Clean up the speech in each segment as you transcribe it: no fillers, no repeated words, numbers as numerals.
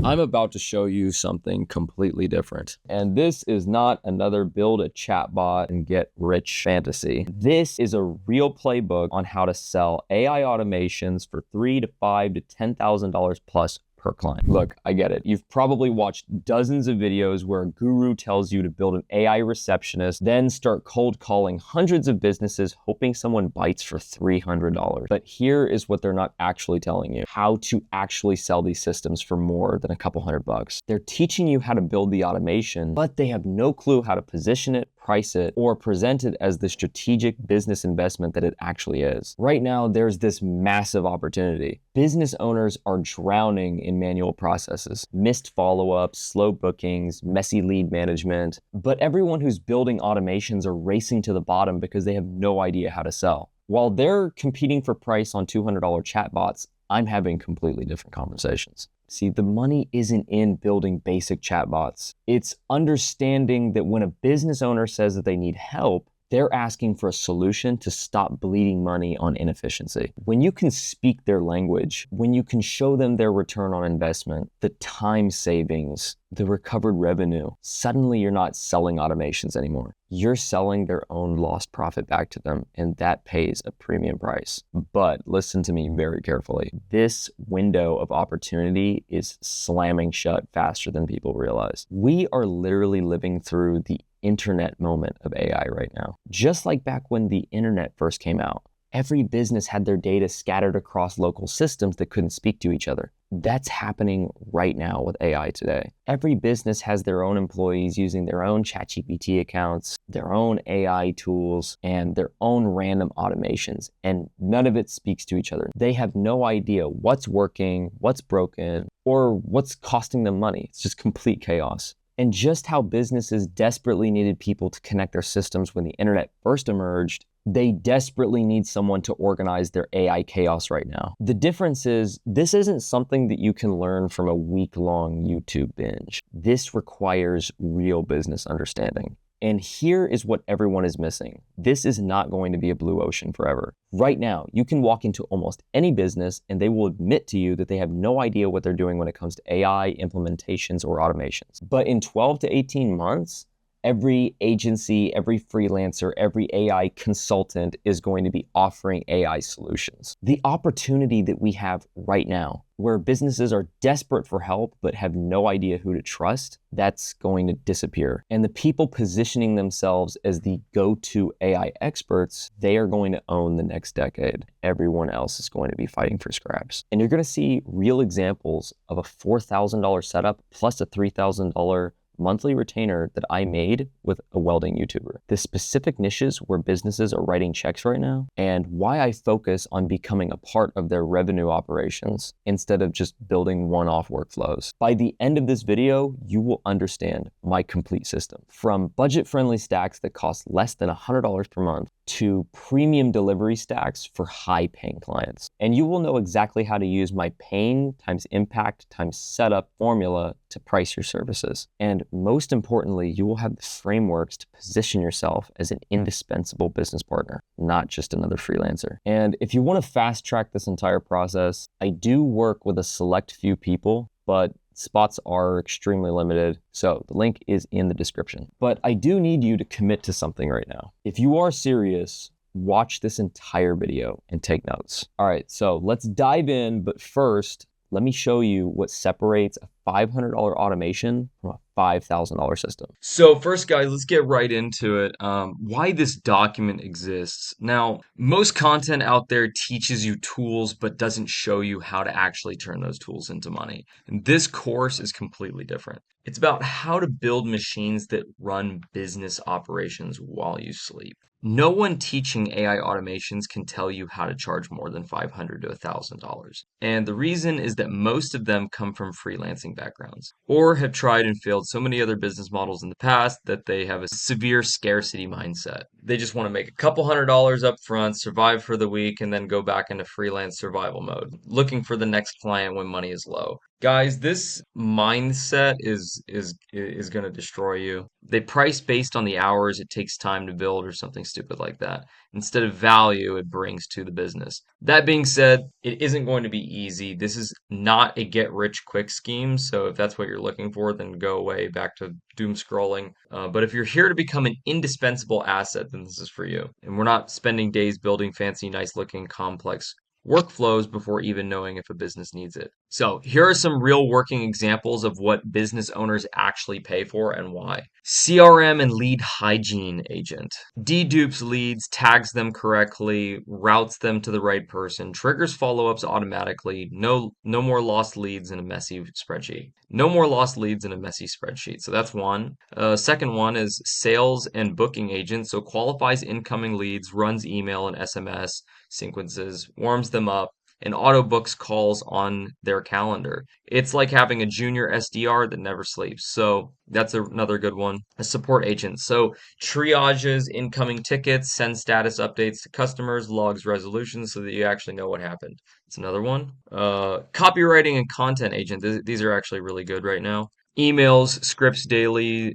I'm about to show you something completely different. And this is not another build a chatbot and get rich fantasy. This is a real playbook on how to sell AI automations for $3,000 to $5,000 to $10,000 plus per client. Look, I get it. You've probably watched dozens of videos where a guru tells you to build an AI receptionist, then start cold calling hundreds of businesses hoping someone bites for $300. But here is what they're not actually telling you: how to actually sell these systems for more than a couple $100. They're teaching you how to build the automation, but they have no clue how to position it, price it, or present it as the strategic business investment that it actually is. Right now, there's this massive opportunity. Business owners are drowning in manual processes, missed follow-ups, slow bookings, messy lead management, but everyone who's building automations are racing to the bottom because they have no idea how to sell. While they're competing for price on $200 chatbots, I'm having completely different conversations. See, the money isn't in building basic chatbots. It's understanding that when a business owner says that they need help, they're asking for a solution to stop bleeding money on inefficiency. When you can speak their language, when you can show them their return on investment, the time savings, the recovered revenue, suddenly you're not selling automations anymore. You're selling their own lost profit back to them, and that pays a premium price. But listen to me very carefully. This window of opportunity is slamming shut faster than people realize. We are literally living through the internet moment of AI right now. Just like back when the internet first came out, every business had their data scattered across local systems that couldn't speak to each other. That's happening right now with AI today. Every business has their own employees using their own ChatGPT accounts, their own AI tools, and their own random automations, and none of it speaks to each other. They have no idea what's working, what's broken, or what's costing them money. It's just complete chaos. And just how businesses desperately needed people to connect their systems when the internet first emerged, they desperately need someone to organize their AI chaos right now. The difference is, this isn't something that you can learn from a week-long YouTube binge. This requires real business understanding. And here is what everyone is missing. This is not going to be a blue ocean forever. Right now, you can walk into almost any business and they will admit to you that they have no idea what they're doing when it comes to AI implementations or automations. But in 12 to 18 months, every agency, every freelancer, every AI consultant is going to be offering AI solutions. The opportunity that we have right now, where businesses are desperate for help but have no idea who to trust, that's going to disappear. And the people positioning themselves as the go-to AI experts, they are going to own the next decade. Everyone else is going to be fighting for scraps. And you're going to see real examples of a $4,000 setup plus a $3,000 monthly retainer that I made with a welding YouTuber. The specific niches where businesses are writing checks right now, and why I focus on becoming a part of their revenue operations instead of just building one-off workflows. By the end of this video, you will understand my complete system, from budget-friendly stacks that cost less than $100 per month to premium delivery stacks for high-paying clients. And you will know exactly how to use my pain times impact times setup formula to price your services. And most importantly, you will have the frameworks to position yourself as an indispensable business partner, not just another freelancer. And if you want to fast track this entire process, I do work with a select few people, but spots are extremely limited, so the link is in the description. But I do need you to commit to something right now. If you are serious, watch this entire video and take notes. All right, so let's dive in, but first, let me show you what separates a $500 automation from a $5,000 system. So first, guys, let's get right into it. Why this document exists. Now, most content out there teaches you tools, but doesn't show you how to actually turn those tools into money. And this course is completely different. It's about how to build machines that run business operations while you sleep. No one teaching AI automations can tell you how to charge more than $500 to $1,000. And the reason is that most of them come from freelancing backgrounds or have tried and failed so many other business models in the past that they have a severe scarcity mindset. They just want to make a couple $100 up front, survive for the week, and then go back into freelance survival mode, looking for the next client when money is low. Guys, this mindset is going to destroy you. They price based on the hours it takes time to build or something stupid like that. instead of value it brings to the business. That being said, it isn't going to be easy. This is not a get rich quick scheme. So if that's what you're looking for, then go away back to doom scrolling. But if you're here to become an indispensable asset, then this is for you. And we're not spending days building fancy, nice looking, complex workflows before even knowing if a business needs it. So here are some real working examples of what business owners actually pay for and why. CRM and lead hygiene agent. Dedupes leads, tags them correctly, routes them to the right person, triggers follow-ups automatically. No more lost leads in a messy spreadsheet. No more lost leads in a messy spreadsheet. So that's one. Second one is sales and booking agent. So qualifies incoming leads, runs email and SMS sequences, warms them up, and auto books calls on their calendar. It's like having a junior SDR that never sleeps. So that's another good one. A support agent. So triages incoming tickets, sends status updates to customers, logs resolutions so that you actually know what happened. It's another one. Copywriting and content agent. These are actually really good right now. Emails, scripts daily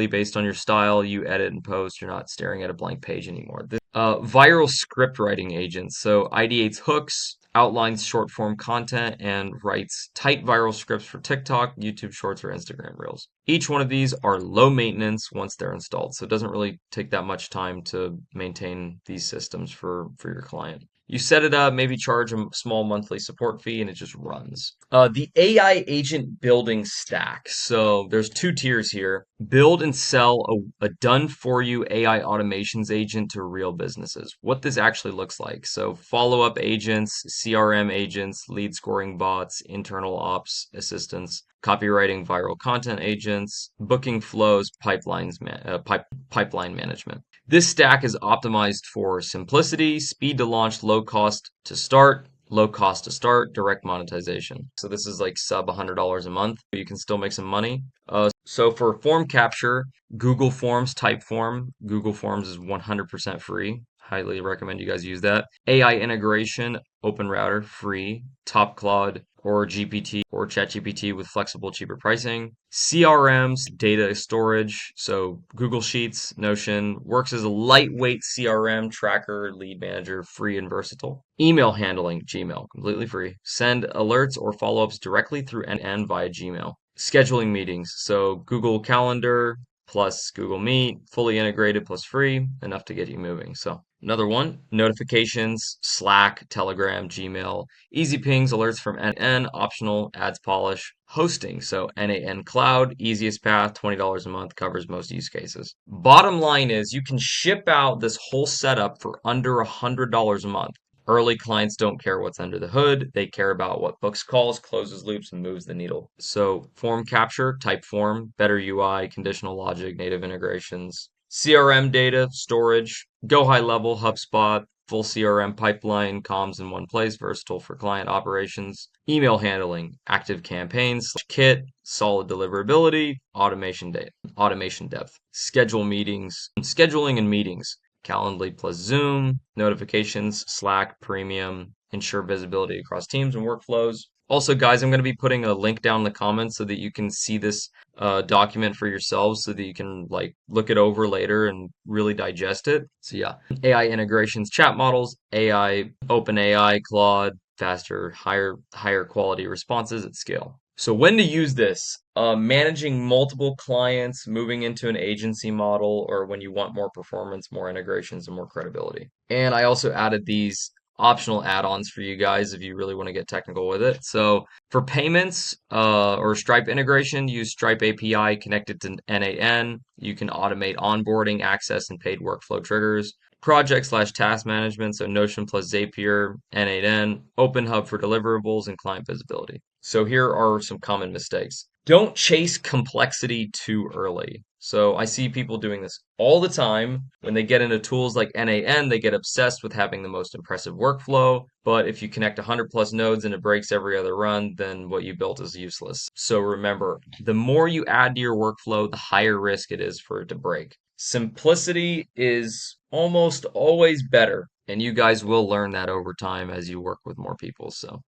based on your style. You edit and post. You're not staring at a blank page anymore. Viral script writing agents. So ideates hooks, outlines short form content, and writes tight viral scripts for TikTok, YouTube Shorts, or Instagram Reels. Each one of these are low maintenance once they're installed. So it doesn't really take that much time to maintain these systems for your client. You set it up, maybe charge a small monthly support fee, and it just runs. The AI agent building stack. So there's two tiers here. Build and sell a done-for-you AI automations agent to real businesses. What this actually looks like. So follow-up agents, CRM agents, lead scoring bots, internal ops assistants, copywriting viral content agents, booking flows, pipeline management. This stack is optimized for simplicity, speed to launch, low cost to start, direct monetization. So this is like sub $100 a month. You can still make some money. So for form capture, Google Forms, Typeform. Google Forms is 100% free. Highly recommend you guys use that. AI integration, OpenRouter, free. TopCloud or GPT or ChatGPT with flexible, cheaper pricing. CRMs, data storage. So Google Sheets, Notion works as a lightweight CRM tracker, lead manager, free and versatile. Email handling, Gmail, completely free. Send alerts or follow-ups directly through end via Gmail. Scheduling meetings. So Google Calendar plus Google Meet, fully integrated plus free, enough to get you moving. So another one, notifications, Slack, Telegram, Gmail, easy pings, alerts from end-to-end, optional, adds polish, hosting. So NAN Cloud, easiest path, $20 a month, covers most use cases. Bottom line is you can ship out this whole setup for under $100 a month. Early clients don't care what's under the hood. They care about what books calls, closes loops, and moves the needle. So form capture, Typeform, better UI, conditional logic, native integrations, CRM data, storage, go high level, HubSpot, full CRM pipeline, comms in one place, versatile for client operations, email handling, active campaigns, kit, solid deliverability, automation depth, schedule meetings, scheduling and meetings. Calendly plus Zoom, notifications, Slack, Premium, ensure visibility across teams and workflows. Also, guys, I'm going to be putting a link down in the comments so that you can see this document for yourselves so that you can like look it over later and really digest it. So yeah, AI integrations, chat models, AI, OpenAI, Claude, faster, higher quality responses at scale. So when to use this? Managing multiple clients, moving into an agency model, or when you want more performance, more integrations, and more credibility. And I also added these optional add-ons for you guys if you really want to get technical with it. So for payments or Stripe integration, use Stripe API connected to NAN. You can automate onboarding, access, and paid workflow triggers. Project/task management, so Notion plus Zapier, N8N, Open Hub for deliverables, and client visibility. So here are some common mistakes. Don't chase complexity too early. So I see people doing this all the time. When they get into tools like NAN, they get obsessed with having the most impressive workflow. But if you connect 100 plus nodes and it breaks every other run, then what you built is useless. So remember, the more you add to your workflow, the higher risk it is for it to break. Simplicity is almost always better, and you guys will learn that over time as you work with more people. So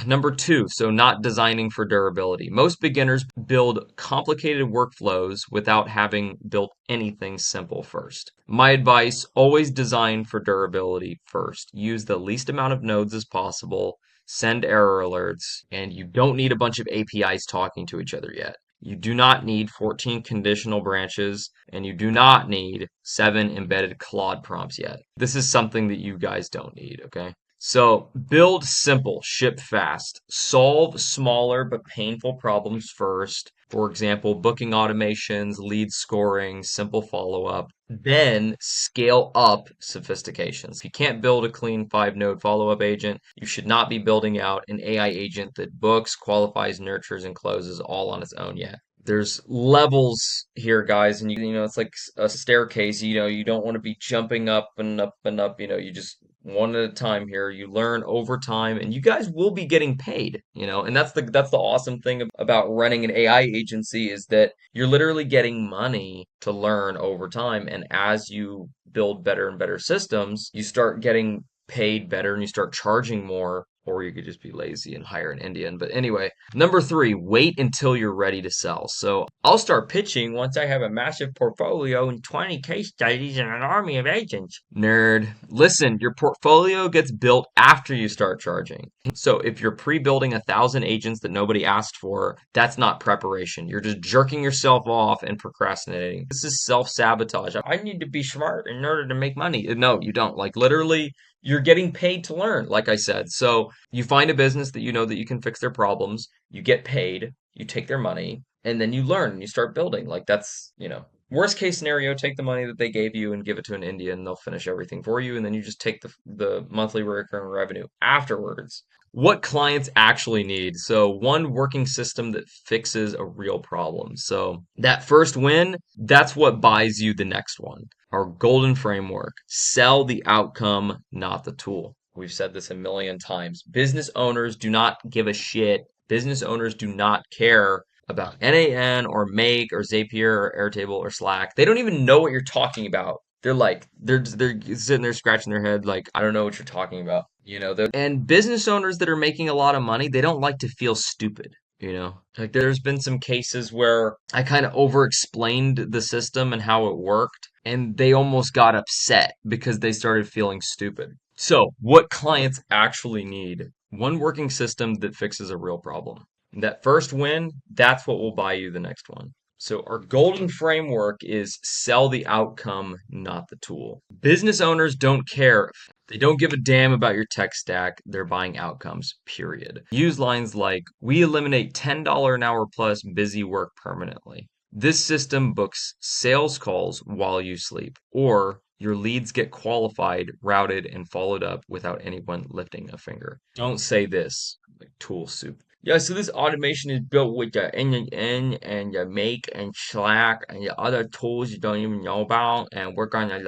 Number two, so not designing for durability. Most beginners build complicated workflows without having built anything simple first. My advice, always design for durability first. Use the least amount of nodes as possible, send error alerts, and you don't need a bunch of APIs talking to each other yet. You do not need 14 conditional branches, and you do not need 7 embedded Claude prompts yet. This is something that you guys don't need, okay? So build simple, ship fast, solve smaller but painful problems first. For example, booking automations, lead scoring, simple follow-up. Then scale up sophistications. If you can't build a clean 5-node follow-up agent, you should not be building out an AI agent that books, qualifies, nurtures, and closes all on its own yet. There's levels here, guys, and you know it's like a staircase. You know, you don't want to be jumping up and up and up. You know, you just one at a time here. You learn over time, and you guys will be getting paid. You know, and that's the awesome thing about running an AI agency is that you're literally getting money to learn over time, and as you build better and better systems, you start getting paid better and you start charging more, or you could just be lazy and hire an Indian. But anyway, number three, wait until you're ready to sell. So I'll start pitching once I have a massive portfolio and 20 case studies and an army of agents. Nerd. Listen, your portfolio gets built after you start charging. So if you're pre-building 1,000 agents that nobody asked for, that's not preparation. You're just jerking yourself off and procrastinating. This is self-sabotage. I need to be smart in order to make money. No, you don't. Like literally, you're getting paid to learn, like I said. So you find a business that you know that you can fix their problems, you get paid, you take their money, and then you learn and you start building. Like that's, you know, worst case scenario, take the money that they gave you and give it to an Indian, they'll finish everything for you, and then you just take the monthly recurring revenue afterwards. What clients actually need. So one working system that fixes a real problem. So that first win, that's what buys you the next one. Our golden framework, sell the outcome, not the tool. We've said this a million times. Business owners do not give a shit. Business owners do not care about NAN or Make or Zapier or Airtable or Slack. They don't even know what you're talking about. They're sitting there scratching their head like, I don't know what you're talking about. You know, and business owners that are making a lot of money, they don't like to feel stupid. You know, like there's been some cases where I kind of over explained the system and how it worked, and they almost got upset because they started feeling stupid. So, what clients actually need? One working system that fixes a real problem. That first win, that's what will buy you the next one. So, our golden framework is sell the outcome, not the tool. Business owners don't care. They don't give a damn about your tech stack. They're buying outcomes, period. Use lines like, we eliminate $10 an hour plus busy work permanently. This system books sales calls while you sleep, or your leads get qualified, routed, and followed up without anyone lifting a finger. Don't say this, like tool soup. Yeah, so this automation is built with the NNN and the Make and Slack and the other tools you don't even know about. And we're gonna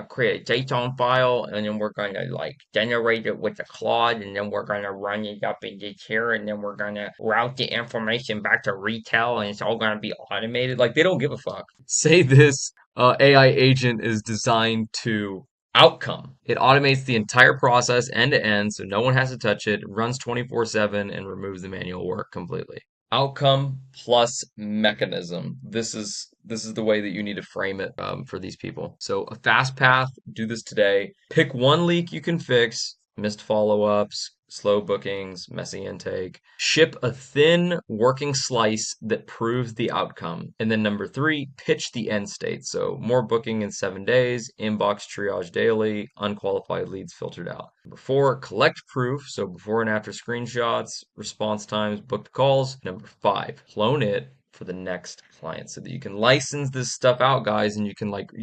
create a JSON file and then we're gonna like generate it with the Claude and then we're gonna run it up in this here and then we're gonna route the information back to retail and it's all gonna be automated. Like they don't give a fuck. Say this AI agent is designed to outcome. It automates the entire process end to end, so no one has to touch it, runs 24/7, and removes the manual work completely. Outcome plus mechanism. This is the way that you need to frame it for these people. So a fast path, do this today. Pick one leak you can fix, missed follow-ups, slow bookings, messy intake. Ship a thin working slice that proves the outcome. And then number three, pitch the end state. So more booking in 7 days, inbox triage daily, unqualified leads filtered out. Number four, collect proof. So before and after screenshots, response times, booked calls. Number five, clone it for the next client so that you can license this stuff out, guys, and you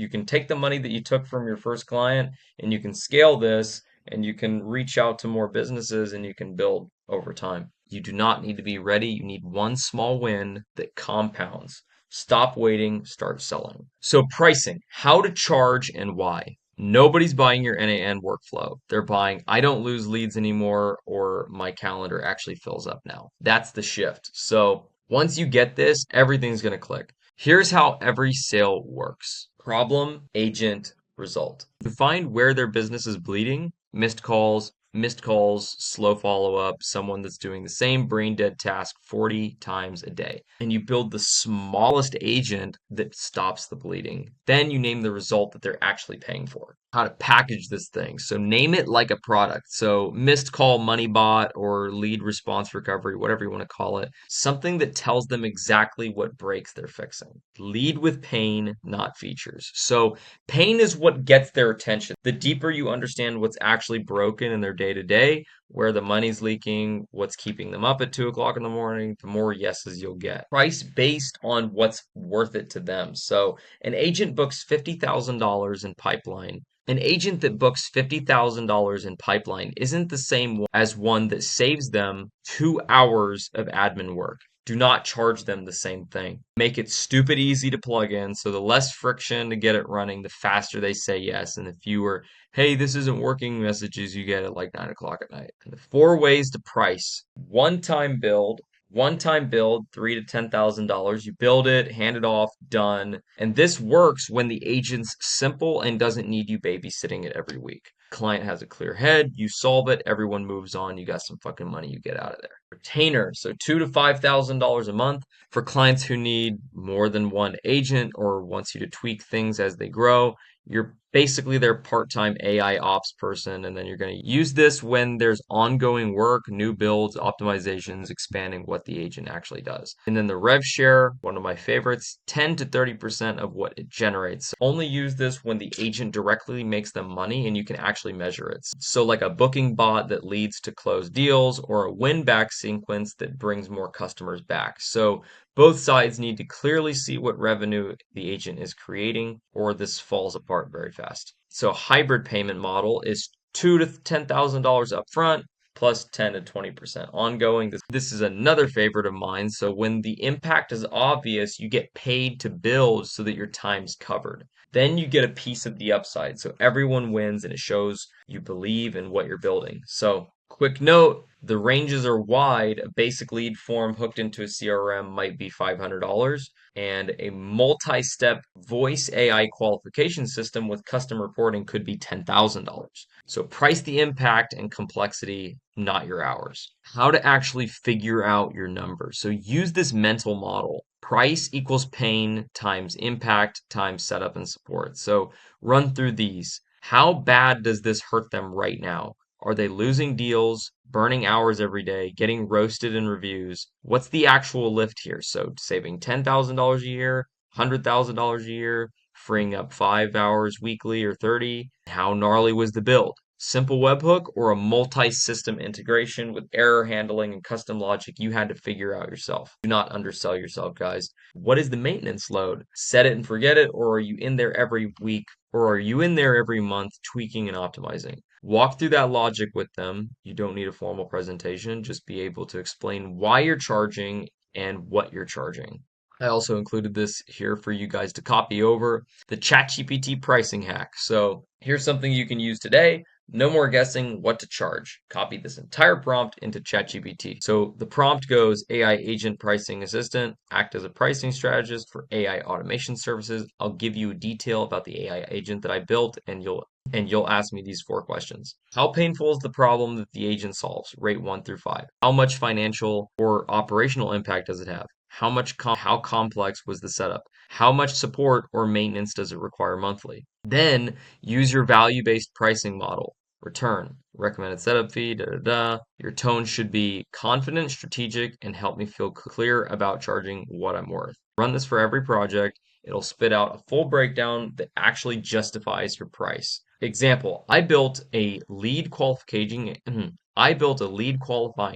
can take the money that you took from your first client and you can scale this and you can reach out to more businesses and you can build over time. You do not need to be ready. You need one small win that compounds. Stop waiting, start selling. So pricing, how to charge and why. Nobody's buying your NAN workflow. They're buying, I don't lose leads anymore, or my calendar actually fills up now. That's the shift. So once you get this, everything's going to click. Here's how every sale works. Problem, agent, result. To find where their business is bleeding, missed calls, missed calls, slow follow-up, someone that's doing the same brain dead task 40 times a day. And you build the smallest agent that stops the bleeding. Then you name the result that they're actually paying for. How to package this thing. So name it like a product. So missed call money bot or lead response recovery, whatever you want to call it. Something that tells them exactly what breaks they're fixing. Lead with pain, not features. So pain is what gets their attention. The deeper you understand what's actually broken in their day to day, where the money's leaking, what's keeping them up at 2 o'clock in the morning, the more yeses you'll get. Price based on what's worth it to them. So an agent books $50,000 in pipeline. An agent that books $50,000 in pipeline isn't the same as one that saves them 2 hours of admin work. Do not charge them the same thing. Make it stupid easy to plug in, so the less friction to get it running, the faster they say yes, and the fewer, hey, this isn't working messages you get at like 9 o'clock at night. And the 4 ways to price. One-time build, $3,000 to $10,000. You build it, hand it off, done. And this works when the agent's simple and doesn't need you babysitting it every week. Client has a clear head, you solve it, everyone moves on, you got some fucking money, you get out of there. Retainer, so $2,000 to $5,000 a month for clients who need more than one agent or wants you to tweak things as they grow. You're basically their part-time AI ops person, and then you're going to use this when there's ongoing work, new builds, optimizations, expanding what the agent actually does. And then the rev-share, one of my favorites, 10 to 30% of what it generates. Only use this when the agent directly makes them money and you can actually measure it. So like a booking bot that leads to closed deals or a win-back sequence that brings more customers back. So both sides need to clearly see what revenue the agent is creating, or this falls apart very fast. So a hybrid payment model is $2,000 to $10,000 upfront, plus 10 to 20% ongoing. This is another favorite of mine. So when the impact is obvious, you get paid to build so that your time's covered. Then you get a piece of the upside. So everyone wins and it shows you believe in what you're building. So quick note, the ranges are wide. A basic lead form hooked into a CRM might be $500, and a multi-step voice AI qualification system with custom reporting could be $10,000. So price the impact and complexity, not your hours. How to actually figure out your numbers. So use this mental model. Price equals pain times impact times setup and support. So run through these. How bad does this hurt them right now? Are they losing deals, burning hours every day, getting roasted in reviews? What's the actual lift here? So saving $10,000 a year, $100,000 a year, freeing up 5 hours weekly or 30. How gnarly was the build? Simple webhook or a multi-system integration with error handling and custom logic you had to figure out yourself. Do not undersell yourself, guys. What is the maintenance load? Set it and forget it, or are you in there every week, or are you in there every month tweaking and optimizing? Walk through that logic with them. You don't need a formal presentation. Just be able to explain why you're charging and what you're charging. I also included this here for you guys to copy over, the ChatGPT pricing hack. So here's something you can use today. No more guessing what to charge. Copy this entire prompt into ChatGPT. So the prompt goes, AI agent pricing assistant, act as a pricing strategist for AI automation services. I'll give you detail about the AI agent that I built, and you'll ask me these 4 questions. How painful is the problem that the agent solves? Rate 1 through 5. How much financial or operational impact does it have? How complex was the setup? How much support or maintenance does it require monthly? Then use your value-based pricing model. Return, recommended setup fee, da da da. Your tone should be confident, strategic, and help me feel clear about charging what I'm worth. Run this for every project. It'll spit out a full breakdown that actually justifies your price. Example, I built a lead qualifying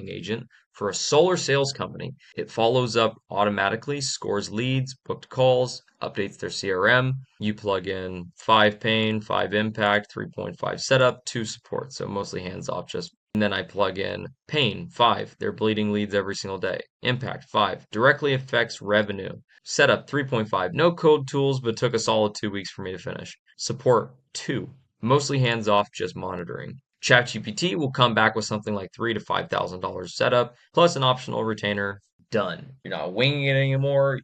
agent for a solar sales company. It follows up automatically, scores leads, booked calls, updates their CRM. You plug in 5 pain, 5 impact, 3.5 setup, 2 support. So mostly hands off, and then I plug in pain, 5. They're bleeding leads every single day. Impact, 5. Directly affects revenue. Setup, 3.5. No code tools, but took a solid 2 weeks for me to finish. Support, 2. Mostly hands off, just monitoring. ChatGPT will come back with something like $3,000 to $5,000 setup, plus an optional retainer. Done. You're not winging it anymore.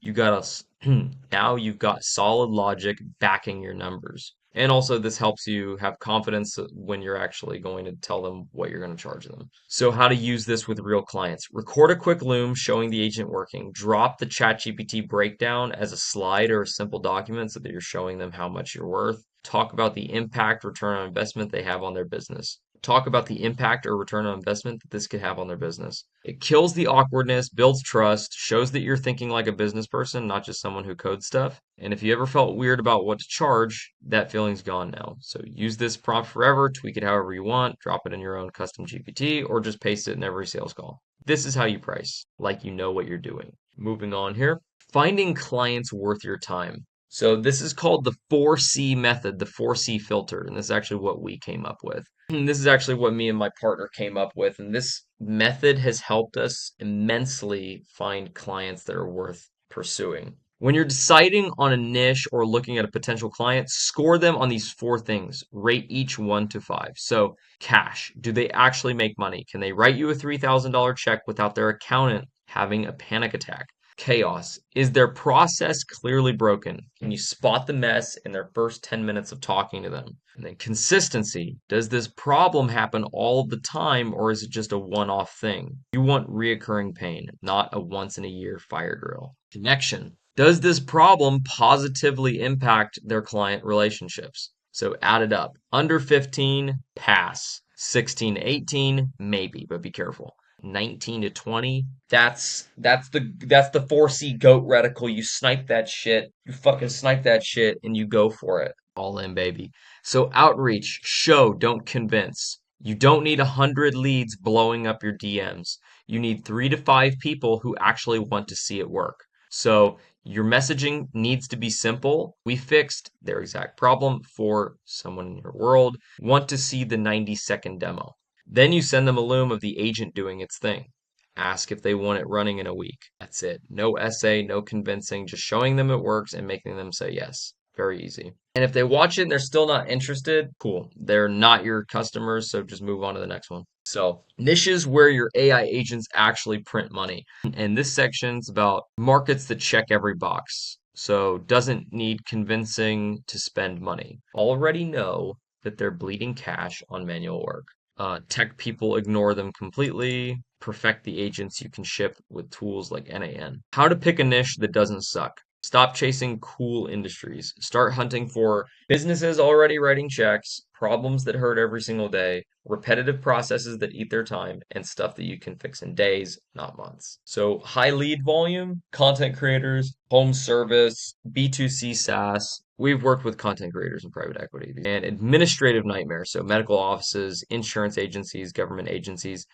Now you've got solid logic backing your numbers. And also this helps you have confidence when you're actually going to tell them what you're going to charge them. So how to use this with real clients. Record a quick Loom showing the agent working. Drop the ChatGPT breakdown as a slide or a simple document so that you're showing them how much you're worth. Talk about the impact return on investment they have on their business. Talk about the impact or return on investment that this could have on their business. It kills the awkwardness, builds trust, shows that you're thinking like a business person, not just someone who codes stuff. And if you ever felt weird about what to charge, that feeling's gone now. So use this prompt forever, tweak it however you want, drop it in your own custom GPT, or just paste it in every sales call. This is how you price, like you know what you're doing. Moving on here. Finding clients worth your time. So this is called the 4C method, the 4C filter, and this is actually what we came up with. And this is actually what me and my partner came up with, and this method has helped us immensely find clients that are worth pursuing. When you're deciding on a niche or looking at a potential client, score them on these 4 things. Rate each 1 to 5. So, cash. Do they actually make money? Can they write you a $3,000 check without their accountant having a panic attack? Chaos. Is their process clearly broken? Can you spot the mess in their first 10 minutes of talking to them? And then consistency. Does this problem happen all the time or is it just a one-off thing? You want reoccurring pain, not a once in a year fire drill. Connection. Does this problem positively impact their client relationships? So add it up. Under 15, pass. 16 to 18, maybe, but be careful. 19 to 20, that's the 4C goat reticle. You snipe that shit. You fucking snipe that shit and you go for it. All in, baby. So outreach, show, don't convince. You don't need 100 leads blowing up your DMs. You need 3 to 5 people who actually want to see it work. So your messaging needs to be simple. We fixed their exact problem for someone in your world. Want to see the 90-second demo. Then you send them a Loom of the agent doing its thing. Ask if they want it running in a week. That's it. No essay, no convincing, just showing them it works and making them say yes. Very easy. And if they watch it and they're still not interested, cool. They're not your customers, so just move on to the next one. So, niches where your AI agents actually print money. And this section's about markets that check every box. So, doesn't need convincing to spend money. Already know that they're bleeding cash on manual work. Tech people ignore them completely. Perfect the agents you can ship with tools like NAN. How to pick a niche that doesn't suck. Stop chasing cool industries. Start hunting for businesses already writing checks, problems that hurt every single day, repetitive processes that eat their time, and stuff that you can fix in days, not months. So, high lead volume, content creators, home service, B2C SaaS. We've worked with content creators in private equity and administrative nightmares. So, medical offices, insurance agencies, government agencies.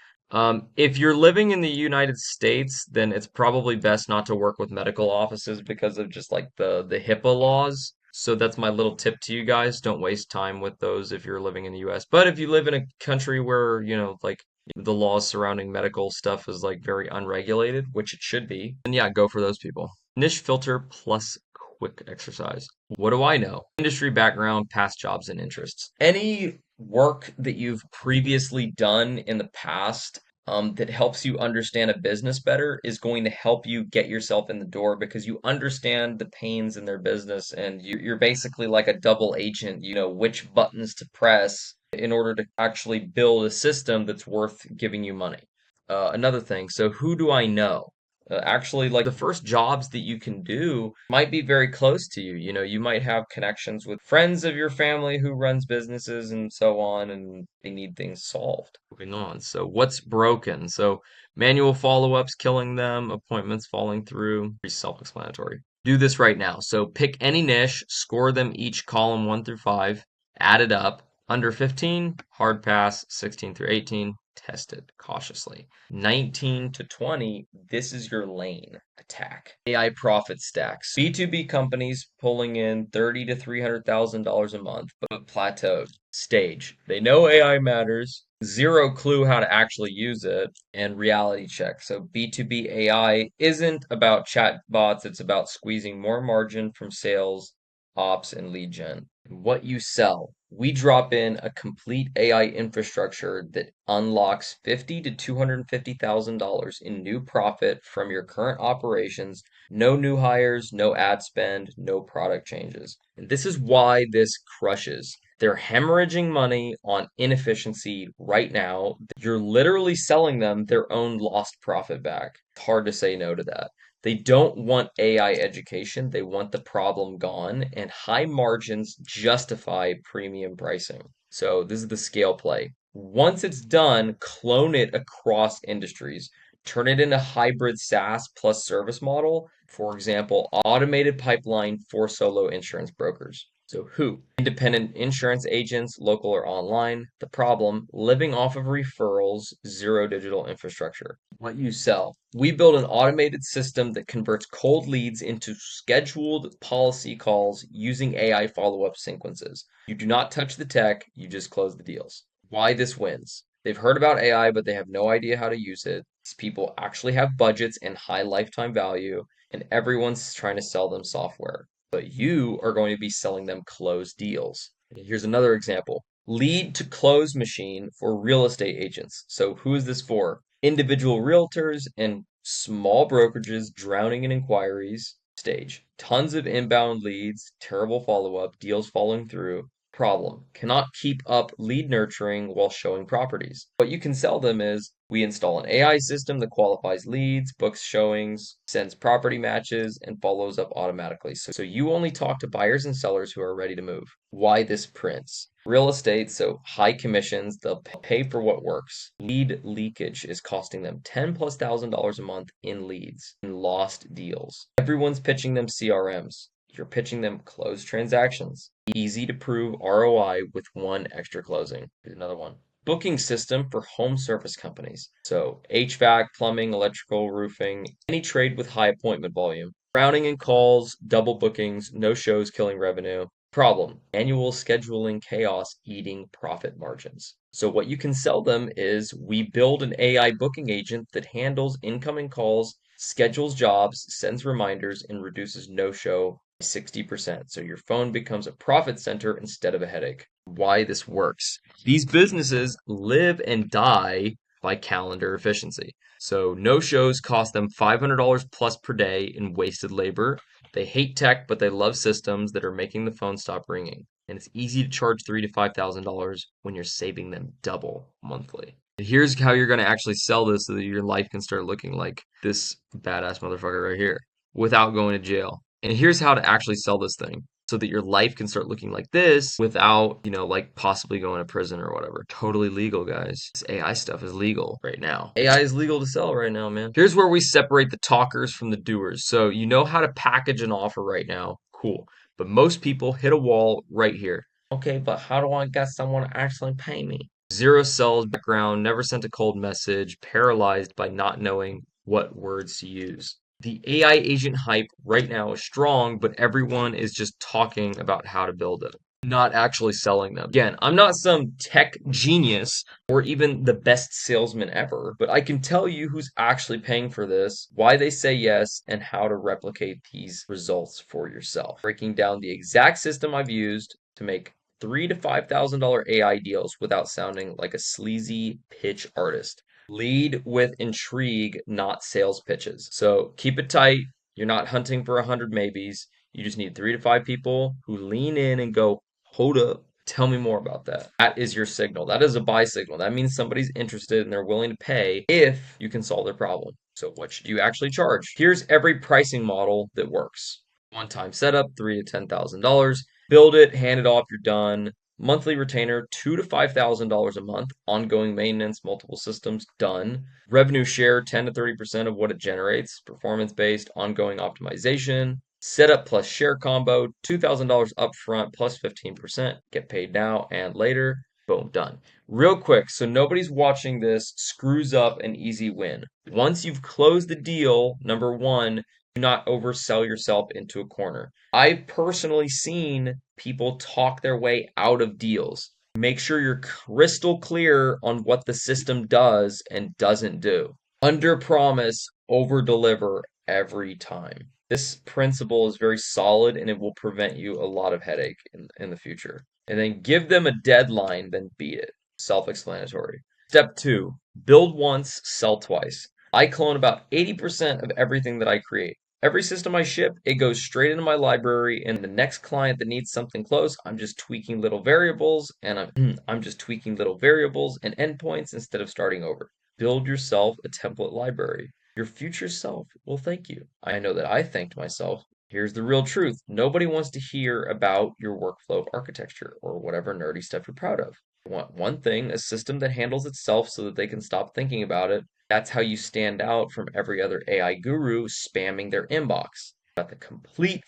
If you're living in the United States, then it's probably best not to work with medical offices because of just like the HIPAA laws. So that's my little tip to you guys. Don't waste time with those if you're living in the US. But if you live in a country where, like the laws surrounding medical stuff is like very unregulated, which it should be, then yeah, go for those people. Niche filter plus quick exercise. What do I know? Industry background, past jobs, and interests. Any work that you've previously done in the past that helps you understand a business better is going to help you get yourself in the door because you understand the pains in their business and you're basically like a double agent. You know which buttons to press in order to actually build a system that's worth giving you money. Another thing, so who do I know? Actually, like the first jobs that you can do might be very close to you. You might have connections with friends of your family who runs businesses and so on, and they need things solved. Moving on. So, what's broken? So, manual follow-ups killing them, appointments falling through. Pretty self-explanatory. Do this right now. So, pick any niche, score them each column 1 through 5, add it up. Under 15, hard pass, 16 through 18, test it cautiously. 19 to 20, this is your lane. Attack. AI profit stacks. B2B companies pulling in $30 to $300,000 a month, but plateaued. Stage. They know AI matters, zero clue how to actually use it, and reality check. So B2B AI isn't about chatbots, it's about squeezing more margin from sales, ops, and lead gen. What you sell. We drop in a complete AI infrastructure that unlocks $50,000 to $250,000 in new profit from your current operations. No new hires, no ad spend, no product changes. And this is why this crushes. They're hemorrhaging money on inefficiency right now. You're literally selling them their own lost profit back. It's hard to say no to that. They don't want AI education. They want the problem gone, and high margins justify premium pricing. So this is the scale play. Once it's done, clone it across industries. Turn it into hybrid SaaS plus service model. For example, automated pipeline for solo insurance brokers. So who? Independent insurance agents, local or online. The problem, living off of referrals, zero digital infrastructure. What you sell. We build an automated system that converts cold leads into scheduled policy calls using AI follow-up sequences. You do not touch the tech, you just close the deals. Why this wins. They've heard about AI, but they have no idea how to use it. These people actually have budgets and high lifetime value, and everyone's trying to sell them software. But you are going to be selling them closed deals. Here's another example. Lead to close machine for real estate agents. So who is this for? Individual realtors and small brokerages drowning in inquiries. Stage. Tons of inbound leads, terrible follow-up, deals falling through. Problem. Cannot keep up lead nurturing while showing properties. What you can sell them is we install an AI system that qualifies leads, books showings, sends property matches, and follows up automatically. So you only talk to buyers and sellers who are ready to move. Why this prints? Real estate, so high commissions, they'll pay for what works. Lead leakage is costing them $10,000+ a month in leads and lost deals. Everyone's pitching them CRMs. You're pitching them closed transactions. Easy to prove ROI with one extra closing. Here's another one. Booking system for home service companies. So HVAC, plumbing, electrical, roofing, any trade with high appointment volume. Drowning in calls, double bookings, no shows killing revenue. Problem, annual scheduling chaos eating profit margins. So what you can sell them is we build an AI booking agent that handles incoming calls, schedules jobs, sends reminders, and reduces no-show 60%. So your phone becomes a profit center instead of a headache. Why this works. These businesses live and die by calendar efficiency. So no shows cost them $500+ per day in wasted labor. They hate tech, but they love systems that are making the phone stop ringing. And it's easy to charge $3,000 to $5,000 when you're saving them double monthly. Here's how you're going to actually sell this so that your life can start looking like this badass motherfucker right here without going to jail. And here's how to actually sell this thing so that your life can start looking like this without, like possibly going to prison or whatever. Totally legal, guys. This AI stuff is legal right now. AI is legal to sell right now, man. Here's where we separate the talkers from the doers. So you know how to package an offer right now. Cool. But most people hit a wall right here. Okay, but how do I get someone to actually pay me? Zero sales background, never sent a cold message, paralyzed by not knowing what words to use. The AI agent hype right now is strong, but everyone is just talking about how to build it, not actually selling them. Again, I'm not some tech genius or even the best salesman ever, but I can tell you who's actually paying for this, why they say yes, and how to replicate these results for yourself. Breaking down the exact system I've used to make $3,000 to $5,000 AI deals without sounding like a sleazy pitch artist. Lead with intrigue, not sales pitches. So keep it tight. You're not hunting for 100 maybes. You just need 3 to 5 people who lean in and go, hold up, tell me more about that. That is your signal. That is a buy signal. That means somebody's interested and they're willing to pay if you can solve their problem. So what should you actually charge? Here's every pricing model that works. One-time setup, $3,000 to $10,000. Build it, hand it off, you're done. Monthly retainer, $2,000 to $5,000 a month. Ongoing maintenance, multiple systems, done. Revenue share, 10 to 30% of what it generates. Performance-based, ongoing optimization. Setup plus share combo, $2,000 upfront plus 15%. Get paid now and later. Boom, done. Real quick, so nobody's watching this, screws up an easy win. Once you've closed the deal, number one, do not oversell yourself into a corner. I've personally seen people talk their way out of deals. Make sure you're crystal clear on what the system does and doesn't do. Under promise, over deliver every time. This principle is very solid and it will prevent you a lot of headache in the future. And then give them a deadline, then beat it. Self-explanatory. Step 2, build once, sell twice. I clone about 80% of everything that I create. Every system I ship, it goes straight into my library, and the next client that needs something close, I'm just tweaking little variables, and I'm just tweaking little variables and endpoints instead of starting over. Build yourself a template library. Your future self will thank you. I know that I thanked myself. Here's the real truth. Nobody wants to hear about your workflow of architecture or whatever nerdy stuff you're proud of. You want one thing, a system that handles itself so that they can stop thinking about it. That's how you stand out from every other AI guru spamming their inbox. Got the complete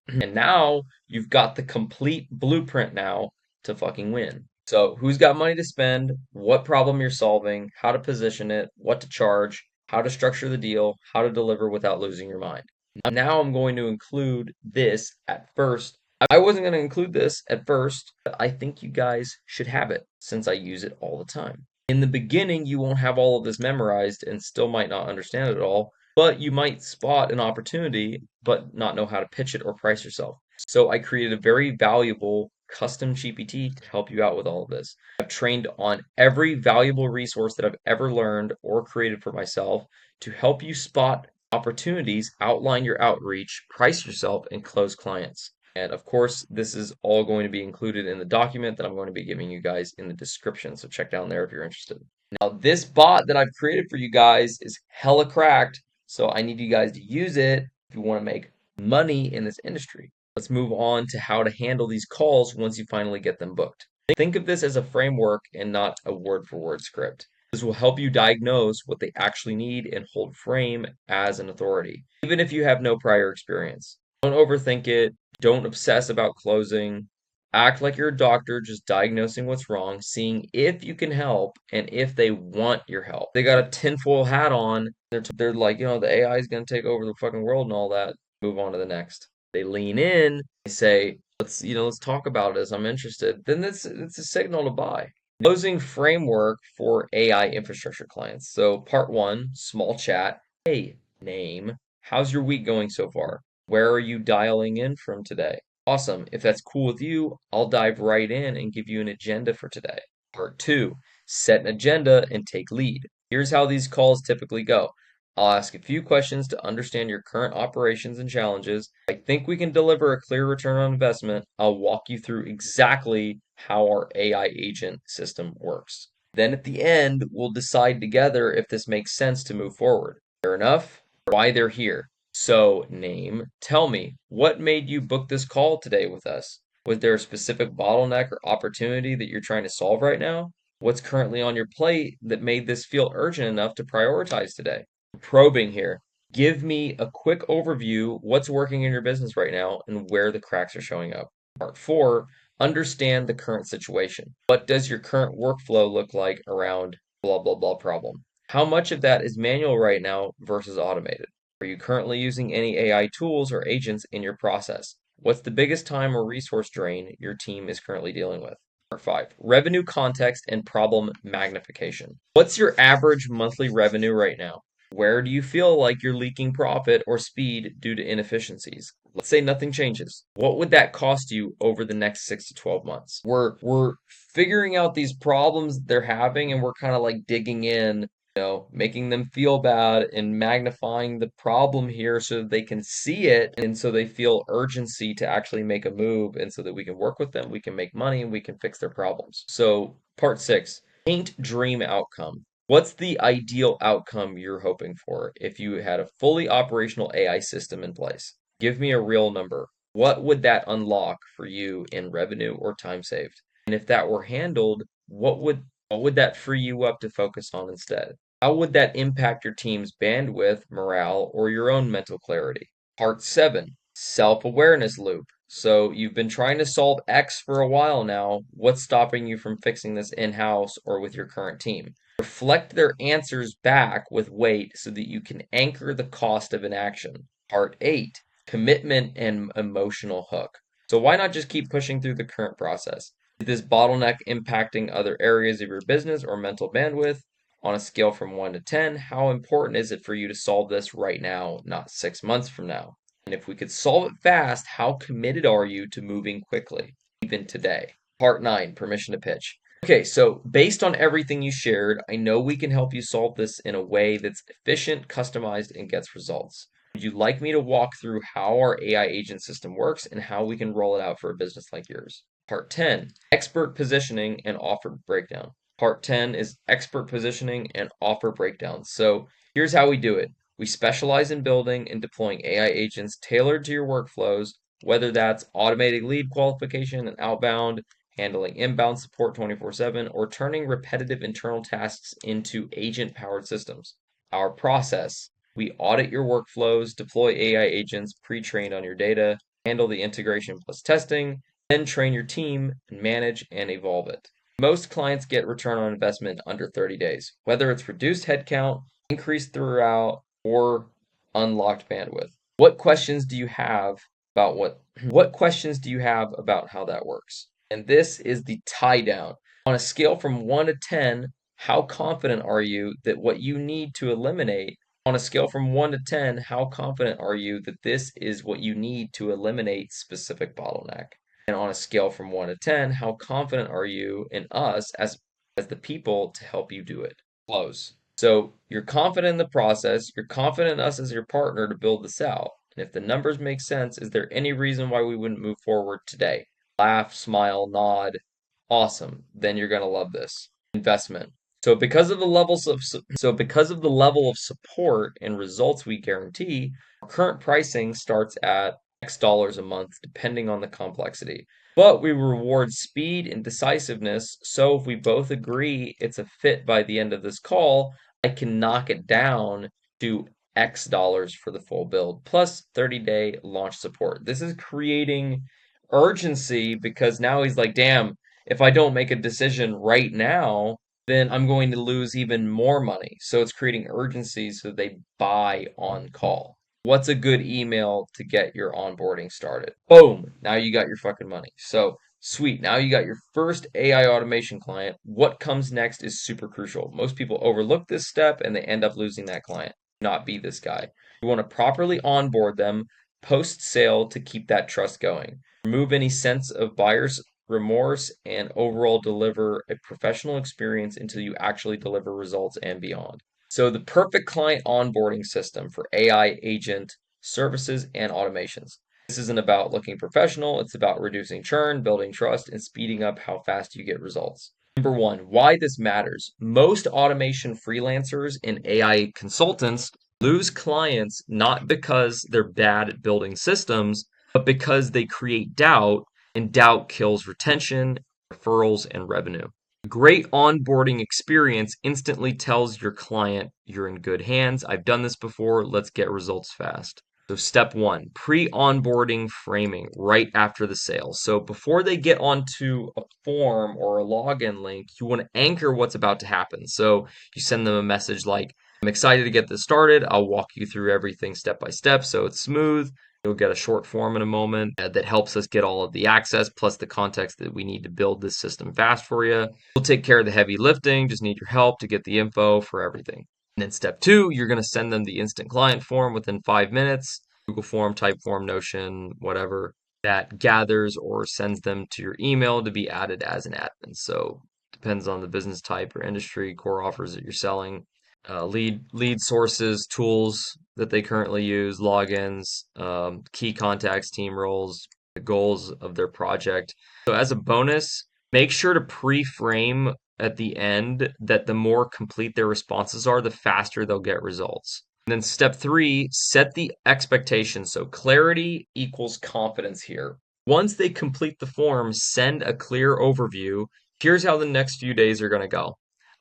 and now you've got the complete blueprint now to fucking win. So, who's got money to spend, what problem you're solving, how to position it, what to charge, how to structure the deal, how to deliver without losing your mind. Now I'm going to include this at first. I wasn't going to include this at first, but I think you guys should have it since I use it all the time. In the beginning, you won't have all of this memorized and still might not understand it all, but you might spot an opportunity but not know how to pitch it or price yourself. So I created a very valuable custom GPT to help you out with all of this. I've trained on every valuable resource that I've ever learned or created for myself to help you spot opportunities, outline your outreach, price yourself, and close clients. And of course, this is all going to be included in the document that I'm going to be giving you guys in the description. So check down there if you're interested. Now, this bot that I've created for you guys is hella cracked. So I need you guys to use it if you want to make money in this industry. Let's move on to how to handle these calls once you finally get them booked. Think of this as a framework and not a word for word script. This will help you diagnose what they actually need and hold frame as an authority, even if you have no prior experience. Don't overthink it. Don't obsess about closing. Act like you're a doctor, just diagnosing what's wrong, seeing if you can help and if they want your help. They got a tinfoil hat on. They're like, the AI is going to take over the fucking world and all that. Move on to the next. They lean in. They say, let's talk about this. I'm interested. Then it's a signal to buy. Closing framework for AI infrastructure clients. So part 1, small chat. Hey, name. How's your week going so far? Where are you dialing in from today? Awesome. If that's cool with you, I'll dive right in and give you an agenda for today. Part 2, set an agenda and take lead. Here's how these calls typically go. I'll ask a few questions to understand your current operations and challenges. I think we can deliver a clear return on investment. I'll walk you through exactly how our AI agent system works. Then at the end, we'll decide together if this makes sense to move forward. Fair enough? Why they're here. So, name, tell me, what made you book this call today with us? Was there a specific bottleneck or opportunity that you're trying to solve right now? What's currently on your plate that made this feel urgent enough to prioritize today? Probing here. Give me a quick overview, what's working in your business right now and where the cracks are showing up. Part 4, understand the current situation. What does your current workflow look like around blah, blah, blah problem? How much of that is manual right now versus automated? Are you currently using any AI tools or agents in your process? What's the biggest time or resource drain your team is currently dealing with? Part 5, revenue context and problem magnification. What's your average monthly revenue right now? Where do you feel like you're leaking profit or speed due to inefficiencies? Let's say nothing changes. What would that cost you over the next 6 to 12 months? We're figuring out these problems they're having and we're kind of like digging in, making them feel bad and magnifying the problem here so that they can see it and so they feel urgency to actually make a move and so that we can work with them, we can make money, and we can fix their problems. So, part 6, paint dream outcome. What's the ideal outcome you're hoping for if you had a fully operational AI system in place? Give me a real number. What would that unlock for you in revenue or time saved? And if that were handled, what would that free you up to focus on instead? How would that impact your team's bandwidth, morale, or your own mental clarity? Part 7, self-awareness loop. So you've been trying to solve X for a while now. What's stopping you from fixing this in-house or with your current team? Reflect their answers back with weight so that you can anchor the cost of inaction. Part 8, commitment and emotional hook. So why not just keep pushing through the current process? Is this bottleneck impacting other areas of your business or mental bandwidth? On a scale from 1 to 10, how important is it for you to solve this right now, not 6 months from now? And if we could solve it fast, how committed are you to moving quickly, even today? Part 9, permission to pitch. Okay, so based on everything you shared, I know we can help you solve this in a way that's efficient, customized, and gets results. Would you like me to walk through how our AI agent system works and how we can roll it out for a business like yours? Part 10, expert positioning and offer breakdown. Part 10 is expert positioning and offer breakdowns. So here's how we do it. We specialize in building and deploying AI agents tailored to your workflows, whether that's automating lead qualification and outbound, handling inbound support 24/7, or turning repetitive internal tasks into agent-powered systems. Our process: we audit your workflows, deploy AI agents pre-trained on your data, handle the integration plus testing, then train your team, and manage and evolve it. Most clients get return on investment under 30 days, whether it's reduced headcount, increased throughput, or unlocked bandwidth. What questions do you have about what questions do you have about how that works? And this is the tie down. On a scale from 1 to 10, how confident are you that what you need to eliminate? On a scale from 1 to 10, how confident are you that this is what you need to eliminate specific bottleneck? And on a scale from 1 to 10, how confident are you in us as the people to help you do it? Close. So you're confident in the process, you're confident in us as your partner to build this out. And if the numbers make sense, is there any reason why we wouldn't move forward today? Laugh, smile, nod. Awesome. Then you're going to love this. Investment. Because of the level of support and results we guarantee, our current pricing starts at X dollars a month, depending on the complexity. But we reward speed and decisiveness, so if we both agree it's a fit by the end of this call, I can knock it down to X dollars for the full build, plus 30-day launch support. This is creating urgency because now he's like, damn, if I don't make a decision right now, then I'm going to lose even more money. So it's creating urgency so they buy on call. What's a good email to get your onboarding started? Boom, now you got your fucking money. So sweet, now you got your first AI automation client. What comes next is super crucial. Most people overlook this step and they end up losing that client. Not be this guy. You want to properly onboard them post sale to keep that trust going. Remove any sense of buyer's remorse and overall deliver a professional experience until you actually deliver results and beyond. So the perfect client onboarding system for AI agent services and automations. This isn't about looking professional, it's about reducing churn, building trust, and speeding up how fast you get results. Number one, why this matters. Most automation freelancers and AI consultants lose clients not because they're bad at building systems, but because they create doubt, and doubt kills retention, referrals, and revenue. A great onboarding experience instantly tells your client you're in good hands. I've done this before. Let's get results fast. So step one, pre-onboarding framing right after the sale. So before they get onto a form or a login link, you want to anchor what's about to happen. So you send them a message like, I'm excited to get this started. I'll walk you through everything step by step so it's smooth. You'll get a short form in a moment that helps us get all of the access plus the context that we need to build this system fast for you. We'll take care of the heavy lifting, just need your help to get the info for everything. And then step two, you're going to send them the instant client form within 5 minutes, Google form, Typeform, Notion, whatever, that gathers or sends them to your email to be added as an admin. So depends on the business type or industry, core offers that you're selling. Lead sources, tools that they currently use, logins, key contacts, team roles, the goals of their project. So as a bonus, make sure to pre-frame at the end that the more complete their responses are, the faster they'll get results. And then step three, set the expectation. So clarity equals confidence here. Once they complete the form, send a clear overview. Here's how the next few days are going to go.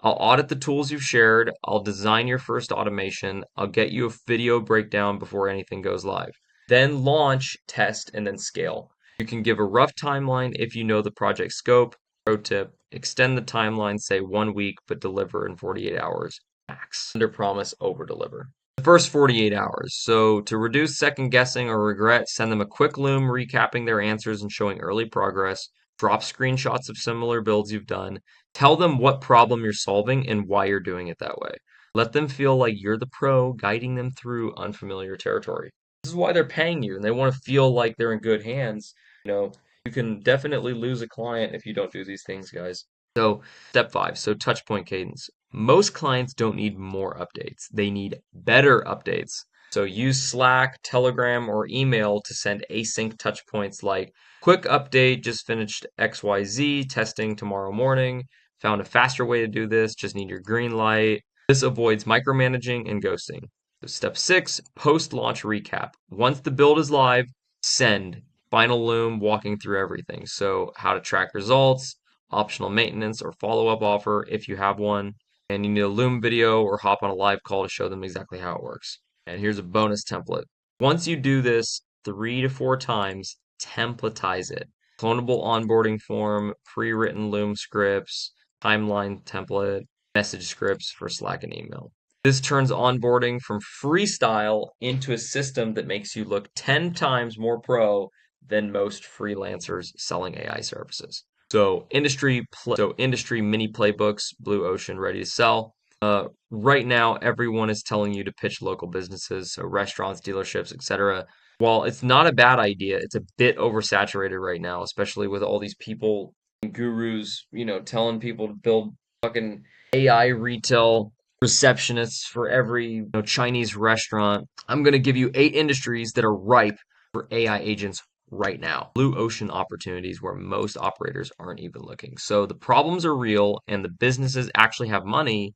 I'll audit the tools you've shared. I'll design your first automation. I'll get you a video breakdown before anything goes live. Then launch, test, and then scale. You can give a rough timeline if you know the project scope. Pro tip, extend the timeline, say 1 week, but deliver in 48 hours. Max. Under promise, over deliver. The first 48 hours. So to reduce second guessing or regret, send them a quick Loom recapping their answers and showing early progress. Drop screenshots of similar builds you've done. Tell them what problem you're solving and why you're doing it that way. Let them feel like you're the pro guiding them through unfamiliar territory. This is why they're paying you and they want to feel like they're in good hands. You can definitely lose a client if you don't do these things, guys. So, step 5, so touch point cadence. Most clients don't need more updates. They need better updates. So use Slack, Telegram, or email to send async touch points like quick update, just finished XYZ testing tomorrow morning. Found a faster way to do this, just need your green light. This avoids micromanaging and ghosting. So step 6, post-launch recap. Once the build is live, send. Final Loom walking through everything. So how to track results, optional maintenance or follow-up offer if you have one. And you need a Loom video or hop on a live call to show them exactly how it works. And here's a bonus template. Once you do this 3 to 4 times, templatize it. Clonable onboarding form, pre-written Loom scripts, timeline template, message scripts for Slack and email. This turns onboarding from freestyle into a system that makes you look 10 times more pro than most freelancers selling AI services. So industry mini playbooks, Blue Ocean, ready to sell. Right now, everyone is telling you to pitch local businesses, so restaurants, dealerships, etc. While it's not a bad idea, it's a bit oversaturated right now, especially with all these people, gurus, telling people to build fucking AI retail receptionists for every Chinese restaurant. I'm going to give you 8 industries that are ripe for AI agents right now. Blue ocean opportunities where most operators aren't even looking. So the problems are real and the businesses actually have money.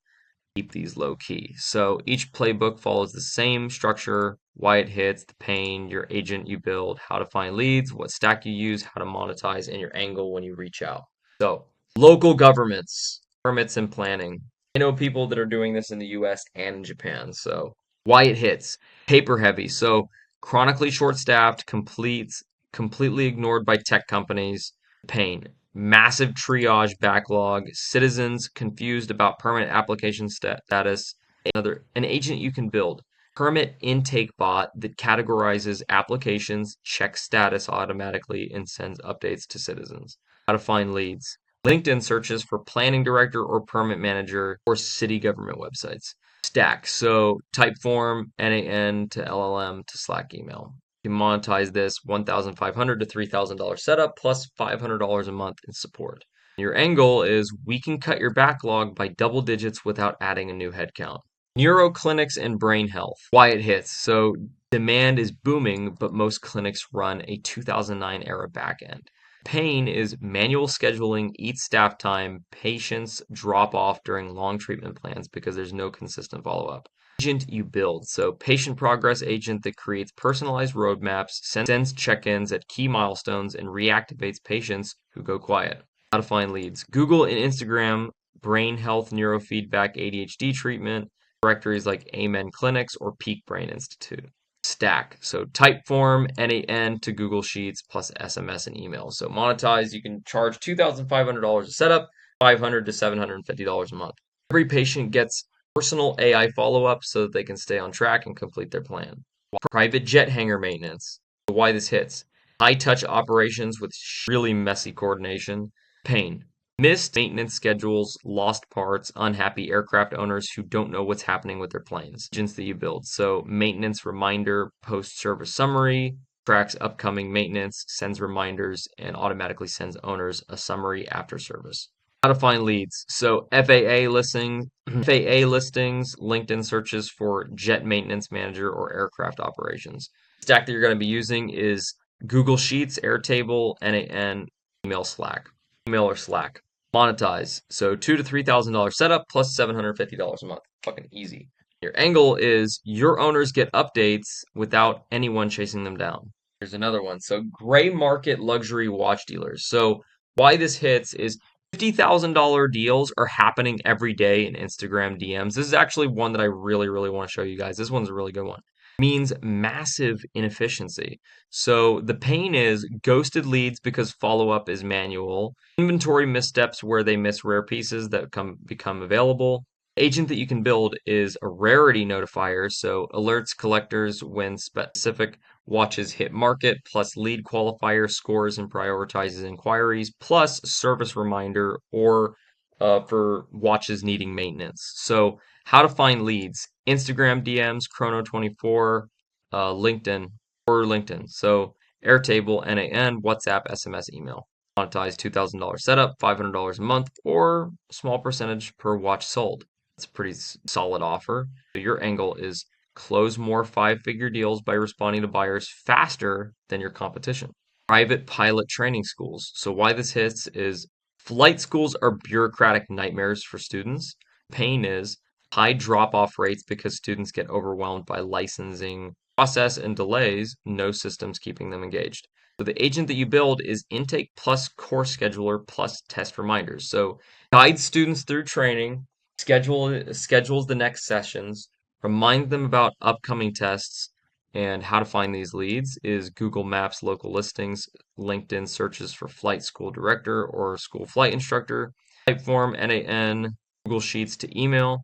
Keep these low key. So each playbook follows the same structure, why it hits, the pain, your agent you build, how to find leads, what stack you use, how to monetize, and your angle when you reach out. So local governments, permits and planning. I know people that are doing this in the US and in Japan. So why it hits, paper heavy. So chronically short-staffed, completely ignored by tech companies, pain. Massive triage backlog, citizens confused about permit application status. An agent you can build. Permit intake bot that categorizes applications, checks status automatically, and sends updates to citizens. How to find leads. LinkedIn searches for planning director or permit manager or city government websites. Stack. So Typeform, NAN to LLM to Slack email. You can monetize this $1,500 to $3,000 setup plus $500 a month in support. Your end goal is we can cut your backlog by double digits without adding a new headcount. Neuro clinics and brain health. Why it hits. So demand is booming, but most clinics run a 2009 era backend. Pain is manual scheduling, eats staff time, patients drop off during long treatment plans because there's no consistent follow-up. Agent you build. So patient progress agent that creates personalized roadmaps, sends check-ins at key milestones, and reactivates patients who go quiet. How to find leads. Google and Instagram, brain health, neurofeedback, ADHD treatment, directories like Amen Clinics or Peak Brain Institute. Stack. So Typeform, NAN to Google Sheets plus SMS and email. So monetize, you can charge $2,500 a setup, $500 to $750 a month. Every patient gets personal AI follow-up so that they can stay on track and complete their plan. Private jet hangar maintenance. Why this hits. High-touch operations with really messy coordination. Pain. Missed maintenance schedules, lost parts, unhappy aircraft owners who don't know what's happening with their planes. Agents that you build. So maintenance reminder, post-service summary, tracks upcoming maintenance, sends reminders, and automatically sends owners a summary after service. How to find leads. So FAA listings, LinkedIn searches for jet maintenance manager or aircraft operations. Stack that you're going to be using is Google Sheets, Airtable, NAN, email or Slack. Monetize. So $2,000 to $3,000 setup plus $750 a month. Fucking easy. Your angle is your owners get updates without anyone chasing them down. Here's another one. So gray market luxury watch dealers. So why this hits is $50,000 deals are happening every day in Instagram DMs. This is actually one that I really, really want to show you guys. This one's a really good one. Means massive inefficiency. So the pain is ghosted leads because follow-up is manual, inventory missteps where they miss rare pieces that become available. Agent that you can build is a rarity notifier, so alerts collectors when specific watches hit market, plus lead qualifier scores and prioritizes inquiries, plus service reminder or for watches needing maintenance. So how to find leads: Instagram DMs, Chrono24, LinkedIn or LinkedIn. So Airtable, NAN, WhatsApp, SMS, email. Monetize $2,000 setup, $500 a month, or a small percentage per watch sold. It's a pretty solid offer. So your angle is close more five-figure deals by responding to buyers faster than your competition. Private pilot training schools. So why this hits is flight schools are bureaucratic nightmares for students. Pain is high drop-off rates because students get overwhelmed by licensing process and delays, no systems keeping them engaged. So the agent that you build is intake plus course scheduler plus test reminders. So guides students through training, schedules the next sessions, remind them about upcoming tests and how to find these leads is Google Maps local listings, LinkedIn searches for flight school director or school flight instructor, Typeform, NAN, Google Sheets to email,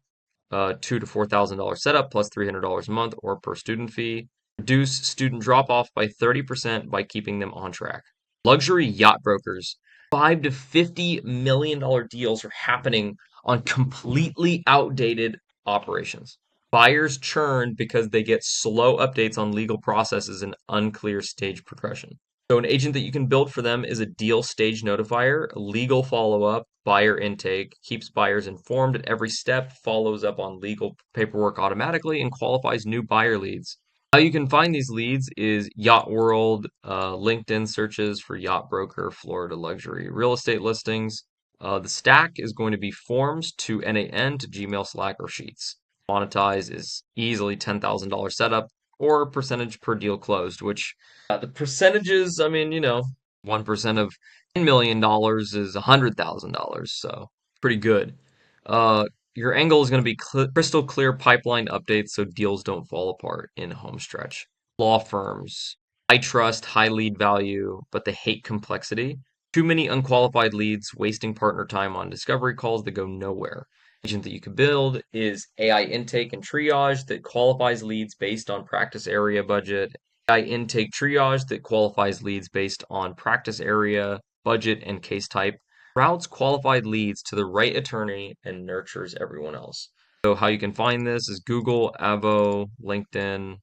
$2,000 to $4,000 setup plus $300 a month or per student fee. Reduce student drop off by 30% by keeping them on track. Luxury yacht brokers. $5 to $50 million deals are happening on completely outdated operations. Buyers churn because they get slow updates on legal processes and unclear stage progression. So an agent that you can build for them is a deal stage notifier, legal follow-up, buyer intake, keeps buyers informed at every step, follows up on legal paperwork automatically, and qualifies new buyer leads. How you can find these leads is Yacht World, LinkedIn searches for yacht broker, Florida luxury real estate listings. The stack is going to be forms to NAN to Gmail, Slack, or Sheets. Monetize is easily $10,000 setup or percentage per deal closed, which the percentages, I mean, 1% of $10 million is $100,000, so pretty good. Your angle is going to be crystal clear pipeline updates so deals don't fall apart in home stretch. Law firms, I trust high lead value, but they hate complexity. Too many unqualified leads, wasting partner time on discovery calls that go nowhere. Agent that you can build is AI intake and triage that qualifies leads based on practice area budget. AI intake triage that qualifies leads based on practice area, budget, and case type. Routes qualified leads to the right attorney and nurtures everyone else. So how you can find this is Google, Avo, LinkedIn.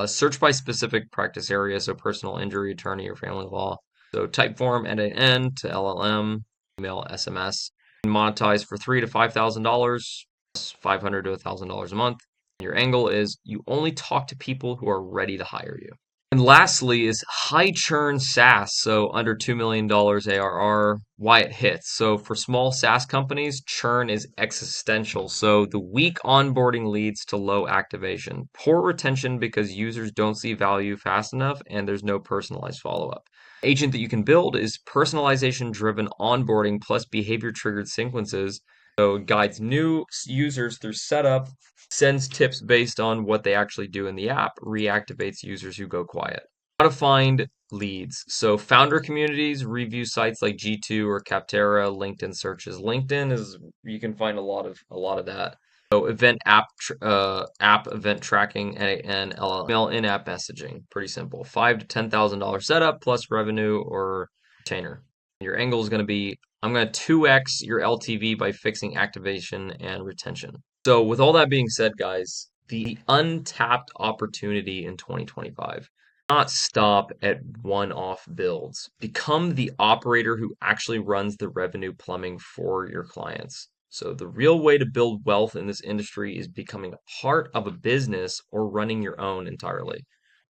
Search by specific practice area, so personal injury attorney or family law. So Typeform, NAN to LLM, email, SMS. Monetize for $3,000 to $5,000, $500 to $1,000 a month. Your angle is you only talk to people who are ready to hire you. And lastly is high churn SaaS, so under $2 million ARR, why it hits. So for small SaaS companies, churn is existential. So the weak onboarding leads to low activation, poor retention because users don't see value fast enough, and there's no personalized follow-up. Agent that you can build is personalization driven onboarding plus behavior triggered sequences. So it guides new users through setup, sends tips based on what they actually do in the app, reactivates users who go quiet. How to find leads. So founder communities, review sites like G2 or Capterra, LinkedIn searches. LinkedIn is you can find a lot of that. So event app event tracking and LLM in-app messaging. Pretty simple. $5,000 to $10,000 setup plus revenue or retainer. Your angle is going to be I'm going to 2x your LTV by fixing activation and retention. So with all that being said, guys, the untapped opportunity in 2025. Not stop at one-off builds. Become the operator who actually runs the revenue plumbing for your clients. So the real way to build wealth in this industry is becoming a part of a business or running your own entirely.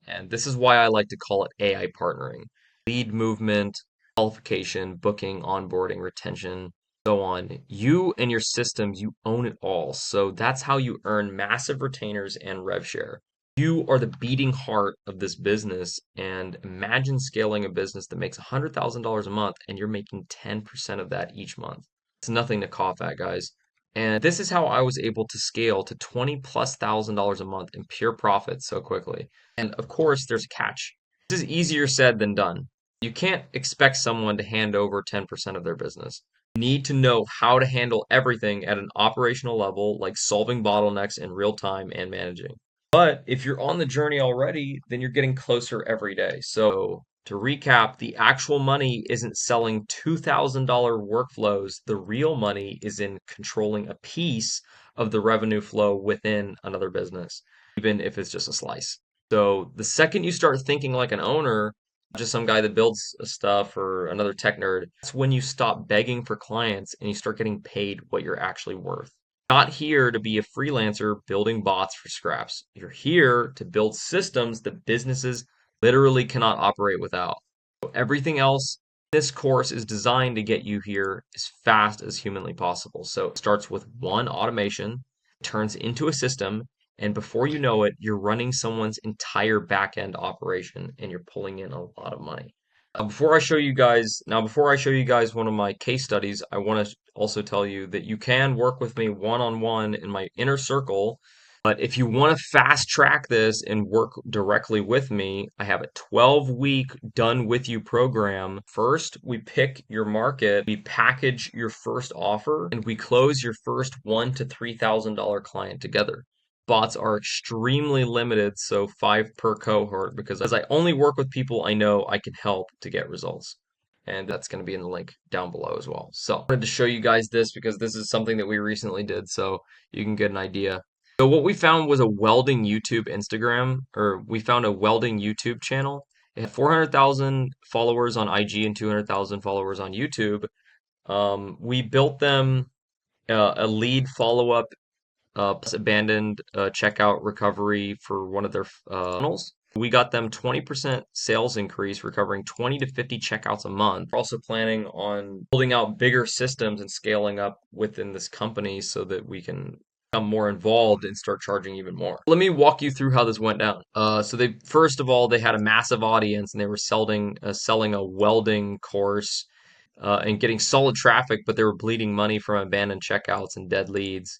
And this is why I like to call it AI partnering. Lead movement, qualification, booking, onboarding, retention, so on. You and your systems, you own it all. So that's how you earn massive retainers and rev-share. You are the beating heart of this business, and imagine scaling a business that makes $100,000 a month and you're making 10% of that each month. It's nothing to cough at, guys. And this is how I was able to scale to 20 plus $1,000 a month in pure profit so quickly. And of course, there's a catch. This is easier said than done. You can't expect someone to hand over 10% of their business. You need to know how to handle everything at an operational level, like solving bottlenecks in real time and managing. But if you're on the journey already, then you're getting closer every day. So to recap, the actual money isn't selling $2,000 workflows. The real money is in controlling a piece of the revenue flow within another business, even if it's just a slice. So the second you start thinking like an owner, not just some guy that builds stuff or another tech nerd, that's when you stop begging for clients and you start getting paid what you're actually worth. Not here to be a freelancer building bots for scraps. You're here to build systems that businesses literally cannot operate without. So everything else in this course is designed to get you here as fast as humanly possible. So it starts with one automation, turns into a system, and before you know it, you're running someone's entire back-end operation and you're pulling in a lot of money. Before I show you guys one of my case studies, I want to also tell you that you can work with me one-on-one in my inner circle. But if you want to fast track this and work directly with me, I have a 12-week done with you program. First, we pick your market, we package your first offer, and we close your first $1,000 to $3,000 client together. Bots are extremely limited, so 5 per cohort, because as I only work with people I know I can help to get results. And that's going to be in the link down below as well. So I wanted to show you guys this because this is something that we recently did, so you can get an idea. So what we found was a welding we found a welding YouTube channel. It had 400,000 followers on IG and 200,000 followers on YouTube. We built them a lead follow-up plus abandoned checkout recovery for one of their funnels. We got them 20% sales increase, recovering 20 to 50 checkouts a month. We're also planning on building out bigger systems and scaling up within this company so that we can become more involved and start charging even more. Let me walk you through how this went down. So they first of all, they had a massive audience and they were selling a welding course and getting solid traffic, but they were bleeding money from abandoned checkouts and dead leads.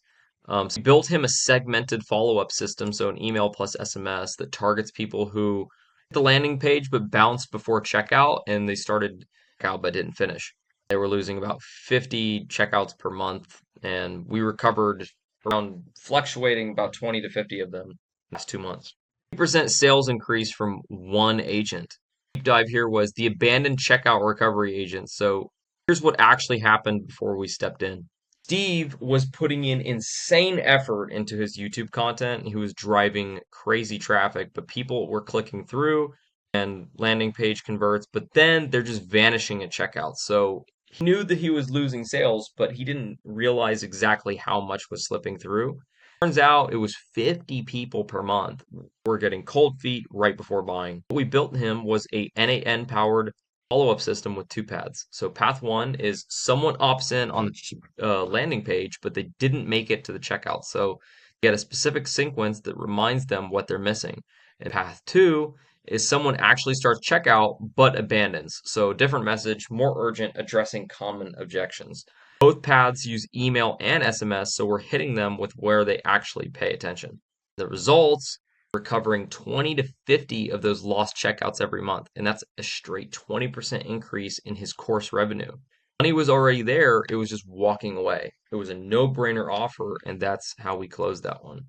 So we built him a segmented follow-up system, so an email plus SMS that targets people who hit the landing page but bounced before checkout, and they started checkout but didn't finish. They were losing about 50 checkouts per month, and we recovered around fluctuating about 20 to 50 of them in the last 2 months. 50% sales increase from one agent. Deep dive here was the abandoned checkout recovery agent. So here's what actually happened before we stepped in. Steve was putting in insane effort into his YouTube content. He was driving crazy traffic, but people were clicking through and landing page converts, but then they're just vanishing at checkout. So he knew that he was losing sales, but he didn't realize exactly how much was slipping through. Turns out it was 50 people per month were getting cold feet right before buying. What we built him was a NAN powered follow-up system with 2 paths. So path 1 is someone opts in on the landing page, but they didn't make it to the checkout. So you get a specific sequence that reminds them what they're missing. And path 2 is someone actually starts checkout but abandons. So different message, more urgent, addressing common objections. Both paths use email and SMS, so we're hitting them with where they actually pay attention. The results, recovering 20 to 50 of those lost checkouts every month, and that's a straight 20% increase in his course revenue. Money was already there, it was just walking away. It was a no-brainer offer, and that's how we closed that one.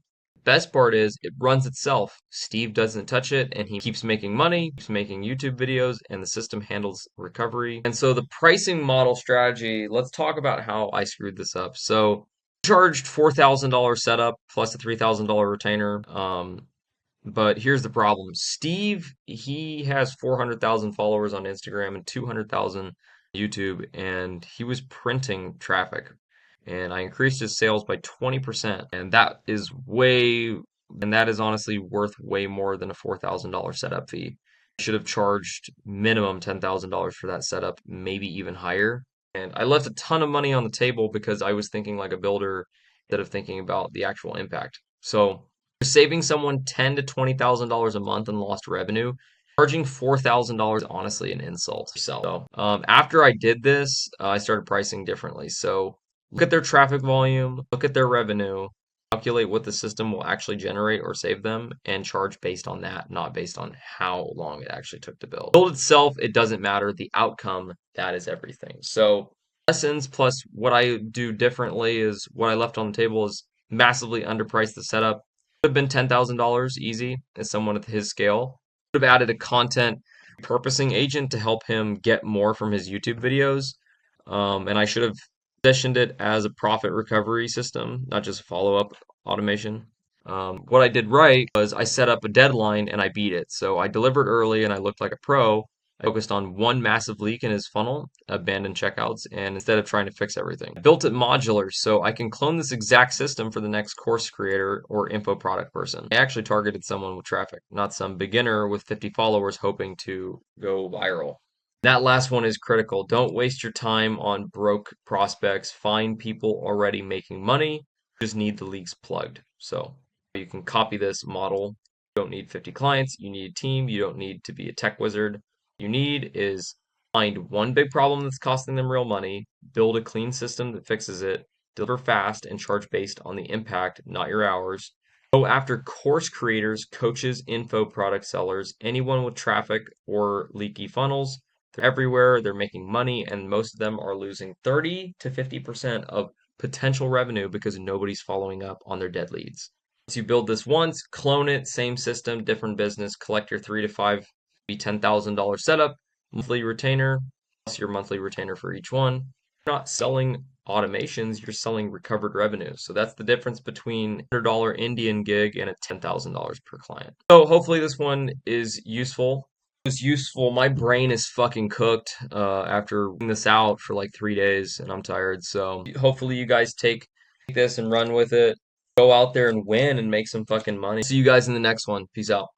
Best part is it runs itself. Steve doesn't touch it and he keeps making money, keeps making YouTube videos, and the system handles recovery. And so the pricing model strategy, let's talk about how I screwed this up. So I charged $4,000 setup plus a $3,000 retainer. But here's the problem. Steve, he has 400,000 followers on Instagram and 200,000 YouTube, and he was printing traffic. And I increased his sales by 20%. And that is honestly worth way more than a $4,000 setup fee. I should have charged minimum $10,000 for that setup, maybe even higher. And I left a ton of money on the table because I was thinking like a builder instead of thinking about the actual impact. So saving someone $10,000 to $20,000 a month in lost revenue, charging $4,000 is honestly an insult. So after I did this, I started pricing differently. So look at their traffic volume, look at their revenue, calculate what the system will actually generate or save them, and charge based on that, not based on how long it actually took to build. Build itself, it doesn't matter. The outcome, that is everything. So lessons plus what I do differently is what I left on the table is massively underpriced the setup. Could have been $10,000 easy as someone at his scale. Could have added a content repurposing agent to help him get more from his YouTube videos. And I should have positioned it as a profit recovery system, not just follow-up automation. What I did right was I set up a deadline and I beat it. So I delivered early and I looked like a pro. I focused on one massive leak in his funnel, abandoned checkouts, and instead of trying to fix everything, I built it modular so I can clone this exact system for the next course creator or info product person. I actually targeted someone with traffic, not some beginner with 50 followers hoping to go viral. That last one is critical. Don't waste your time on broke prospects. Find people already making money. You just need the leaks plugged. So you can copy this model. You don't need 50 clients. You need a team. You don't need to be a tech wizard. You need is find one big problem that's costing them real money, build a clean system that fixes it, deliver fast, and charge based on the impact, not your hours. Go after course creators, coaches, info product sellers, anyone with traffic or leaky funnels. They're everywhere, they're making money, and most of them are losing 30 to 50% of potential revenue because nobody's following up on their dead leads. Once you build this once, clone it, same system, different business, collect your 3 to 5, be $10,000 setup, monthly retainer, plus your monthly retainer for each one. You're not selling automations, you're selling recovered revenue. So that's the difference between a $100 Indian gig and a $10,000 per client. So hopefully this one is useful. It was useful. My brain is fucking cooked after this out for like 3 days and I'm tired. So hopefully you guys take this and run with it. Go out there and win and make some fucking money. See you guys in the next one. Peace out.